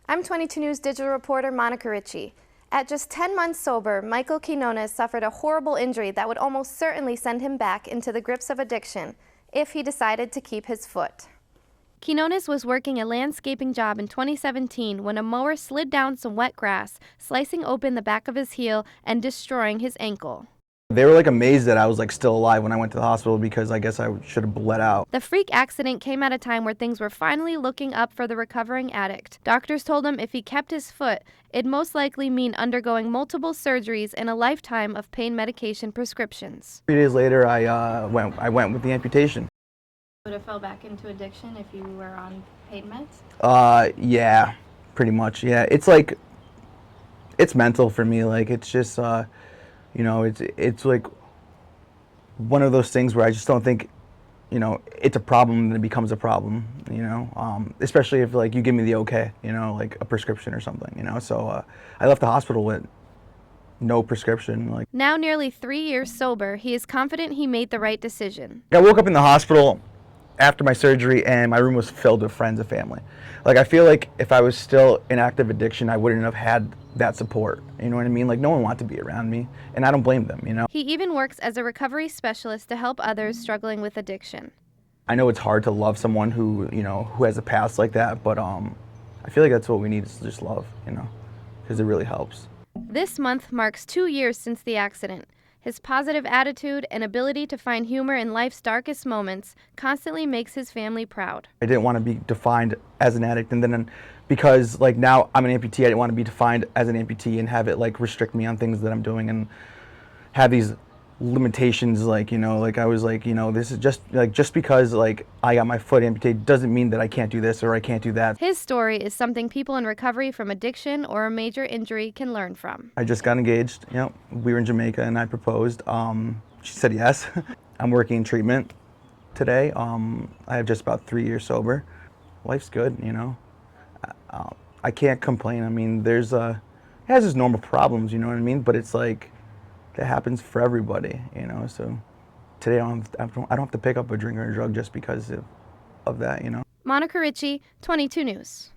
I'm 22 News digital reporter Monica Ritchie. At just 10 months sober, Michael Quinones suffered a horrible injury that would almost certainly send him back into the grips of addiction if he decided to keep his foot. Quinones was working a landscaping job in 2017 when a mower slid down some wet grass, slicing open the back of his heel and destroying his ankle. They were amazed that I was still alive when I went to the hospital because I guess I should have bled out. The freak accident came at a time where things were finally looking up for the recovering addict. Doctors told him if he kept his foot, it'd most likely mean undergoing multiple surgeries and a lifetime of pain medication prescriptions. 3 days later, I went with the amputation. Would have fell back into addiction if you were on pain meds? Yeah, pretty much. Yeah, it's mental for me. It's just it's one of those things where I just don't think, it's a problem and it becomes a problem, especially if you give me the okay, a prescription or something, so I left the hospital with no prescription. Now nearly 3 years sober, he is confident he made the right decision. I woke up in the hospital after my surgery and my room was filled with friends and family. I feel like if I was still in active addiction, I wouldn't have had that support. You know what I mean? No one wanted to be around me, and I don't blame them, He even works as a recovery specialist to help others struggling with addiction. I know it's hard to love someone who has a past like that, but I feel like that's what we need is just love, because it really helps. This month marks 2 years since the accident. His positive attitude and ability to find humor in life's darkest moments constantly makes his family proud. I didn't want to be defined as an addict, and then because now I'm an amputee, I didn't want to be defined as an amputee and have it restrict me on things that I'm doing and have these limitations. I was this is just because I got my foot amputated doesn't mean that I can't do this or I can't do that. His story is something people in recovery from addiction or a major injury can learn from. I just got engaged. We were in Jamaica and I proposed. She said yes. I'm working in treatment today. I have just about 3 years sober. Life's good, I can't complain. I mean, it has its normal problems, you know what I mean? But it's that happens for everybody, so today I don't have to pick up a drink or a drug just because of that, Monica Ritchie, 22 News.